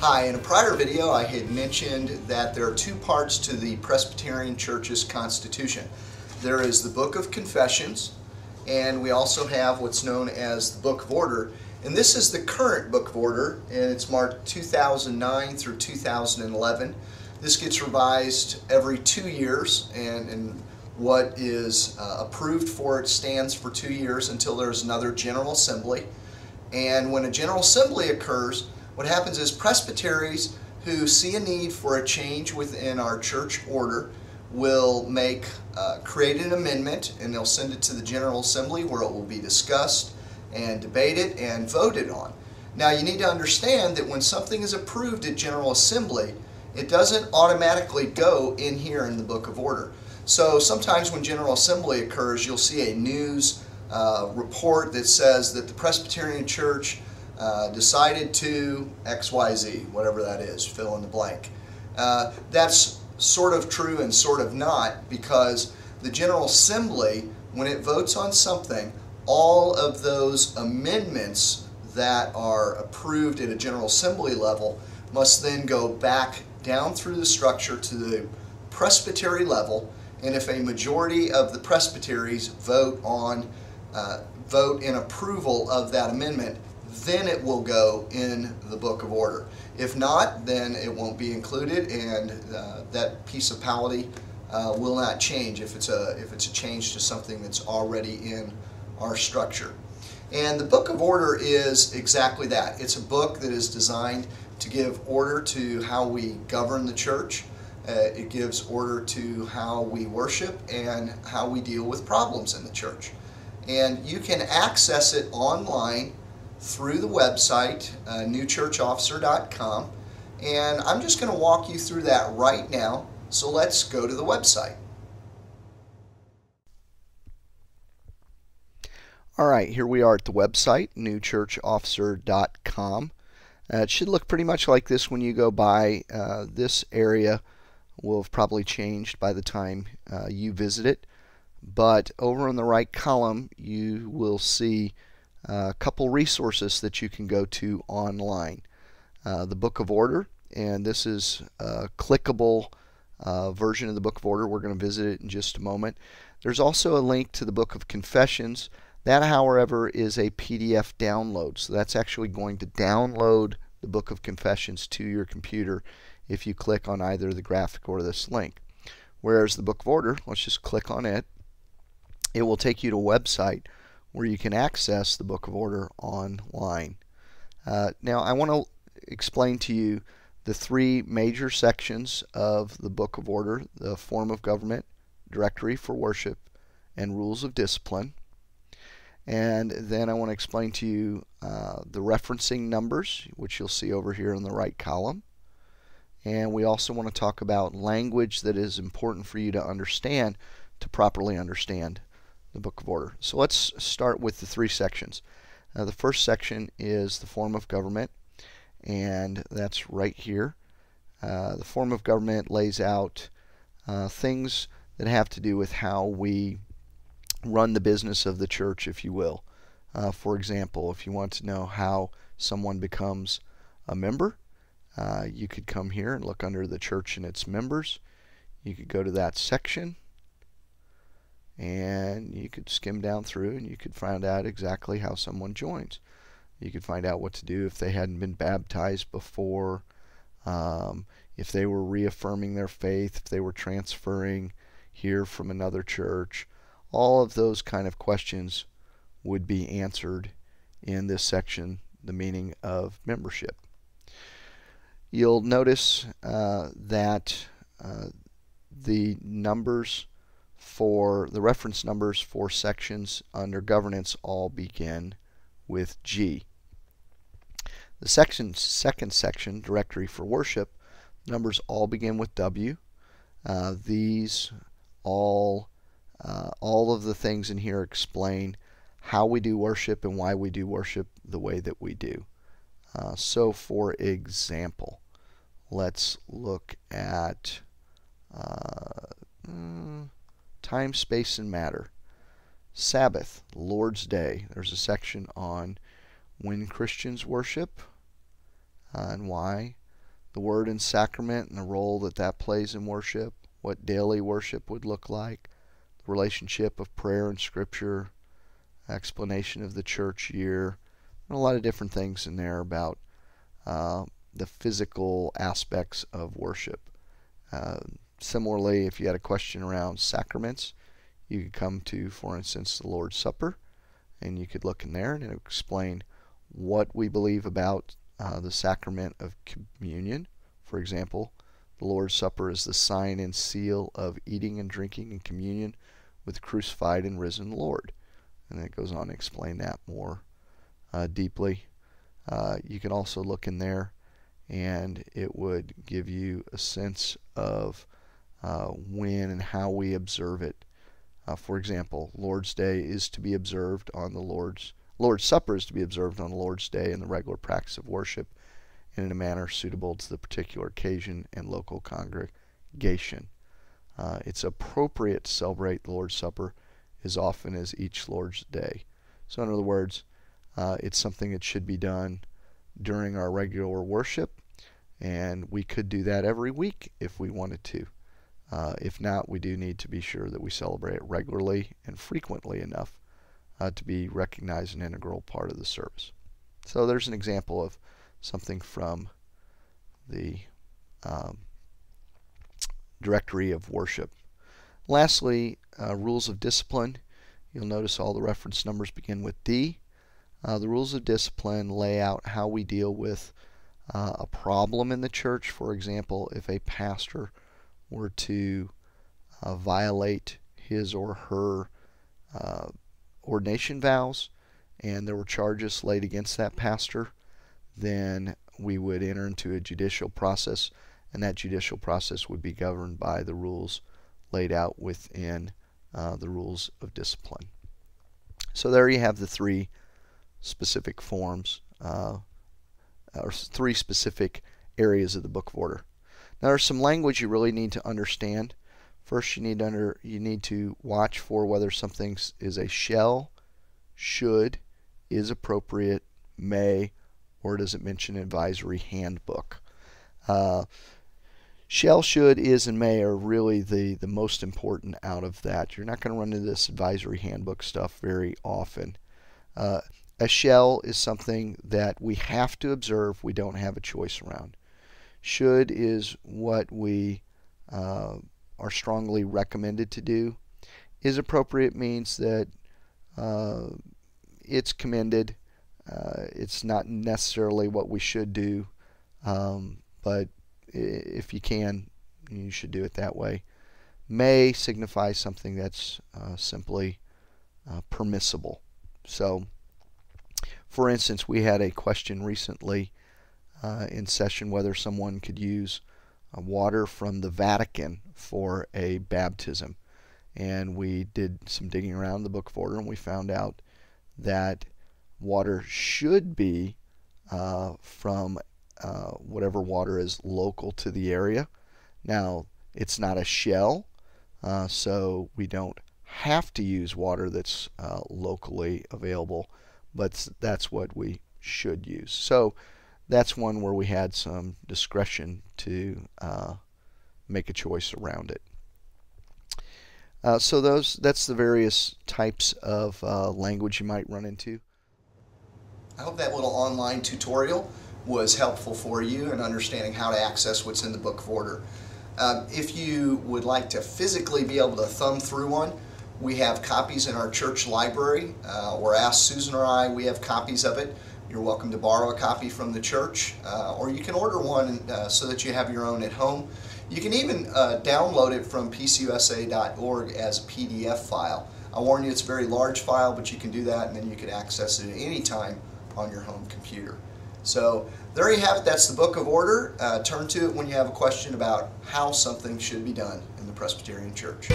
Hi, in a prior video I had mentioned that there are two parts to the Presbyterian Church's Constitution. There is the Book of Confessions, and we also have what's known as the Book of Order. And this is the current Book of Order, and it's marked 2009 through 2011. This gets revised every 2 years, and what is approved for it stands for 2 years until there's another General Assembly. And when a General Assembly occurs, what happens is presbyteries who see a need for a change within our church order will create an amendment, and they'll send it to the General Assembly where it will be discussed and debated and voted on. Now you need to understand that when something is approved at General Assembly, it doesn't automatically go in here in the Book of Order. So sometimes when General Assembly occurs, you'll see a news report that says that the Presbyterian Church decided to XYZ, whatever that is, fill in the blank. That's sort of true and sort of not, because the General Assembly, when it votes on something, all of those amendments that are approved at a General Assembly level must then go back down through the structure to the presbytery level, and if a majority of the presbyteries vote in approval of that amendment, then it will go in the Book of Order. If not, then it won't be included, and that piece of polity will not change if it's a change to something that's already in our structure. And the Book of Order is exactly that. It's a book that is designed to give order to how we govern the church. It gives order to how we worship and how we deal with problems in the church. And you can access it online through the website, newchurchofficer.com, and I'm just going to walk you through that right now, so let's go to the website. Alright, here we are at the website, newchurchofficer.com. It should look pretty much like this when you go by. This area will have probably changed by the time you visit it, but over in the right column you will see a couple resources that you can go to online. The Book of Order, and this is a clickable version of the Book of Order. We're going to visit it in just a moment. There's also a link to the Book of Confessions. That, however, is a PDF download, so that's actually going to download the Book of Confessions to your computer if you click on either the graphic or this link. Whereas the Book of Order, let's just click on it. It will take you to a website where you can access the Book of Order online. Now I want to explain to you the three major sections of the Book of Order: the form of government, directory for worship, and rules of discipline. And then I want to explain to you the referencing numbers, which you'll see over here in the right column. And we also want to talk about language that is important for you to understand to properly understand the Book of Order. So let's start with the three sections. The first section is the form of government, and that's right here. The form of government lays out things that have to do with how we run the business of the church, if you will. For example, if you want to know how someone becomes a member, you could come here and look under the church and its members. You could go to that section, and you could skim down through and you could find out exactly how someone joins. You could find out what to do if they hadn't been baptized before, if they were reaffirming their faith, if they were transferring here from another church. All of those kind of questions would be answered in this section, the meaning of membership. You'll notice that the reference numbers for sections under governance all begin with G. The second section, directory for worship, numbers all begin with W. These all of the things in here explain how we do worship and why we do worship the way that we do. So for example, let's look at time, space, and matter. Sabbath, Lord's Day. There's a section on when Christians worship and why. the Word and Sacrament and the role that that plays in worship, what daily worship would look like, the relationship of prayer and Scripture, explanation of the church year, and a lot of different things in there about the physical aspects of worship. Similarly, if you had a question around sacraments, you could come to, for instance, the Lord's Supper, and you could look in there and it would explain what we believe about the sacrament of communion. For example, the Lord's Supper is the sign and seal of eating and drinking in communion with the crucified and risen Lord. And it goes on to explain that more deeply. You can also look in there and it would give you a sense of when and how we observe it. For example, Lord's Day is to be observed on the Lord's Supper is to be observed on the Lord's Day in the regular practice of worship and in a manner suitable to the particular occasion and local congregation. It's appropriate to celebrate the Lord's Supper as often as each Lord's Day. So in other words, it's something that should be done during our regular worship, and we could do that every week if we wanted to. If not, we do need to be sure that we celebrate it regularly and frequently enough to be recognized an integral part of the service. So there's an example of something from the Directory of Worship. Lastly, rules of discipline. You'll notice all the reference numbers begin with D. The rules of discipline lay out how we deal with a problem in the church. For example, if a pastor were to violate his or her ordination vows and there were charges laid against that pastor, then we would enter into a judicial process, and that judicial process would be governed by the rules laid out within the rules of discipline. So there you have the three specific forms, or three specific areas of the Book of Order. Now there's some language you really need to understand. First, you need to watch for whether something is a shall, should, is appropriate, may, or does it mention advisory handbook. Shall, should, is, and may are really the most important out of that. You're not going to run into this advisory handbook stuff very often. A shall is something that we have to observe, we don't have a choice around. Should is what we are strongly recommended to do. Is appropriate means that it's commended. It's not necessarily what we should do, but if you can, you should do it that way. May signify something that's simply permissible. So, for instance, we had a question recently in session whether someone could use water from the Vatican for a baptism. And we did some digging around the Book of Order, and we found out that water should be from whatever water is local to the area. Now, it's not a shall, so we don't have to use water that's locally available, but that's what we should use. So that's one where we had some discretion to make a choice around it. So that's the various types of language you might run into. I hope that little online tutorial was helpful for you in understanding how to access what's in the Book of Order. If you would like to physically be able to thumb through one, we have copies in our church library, or ask Susan or I, we have copies of it. You're welcome to borrow a copy from the church, or you can order one so that you have your own at home. You can even download it from pcusa.org as a PDF file. I warn you, it's a very large file, but you can do that and then you can access it at any time on your home computer. So there you have it. That's the Book of Order. Turn to it when you have a question about how something should be done in the Presbyterian Church.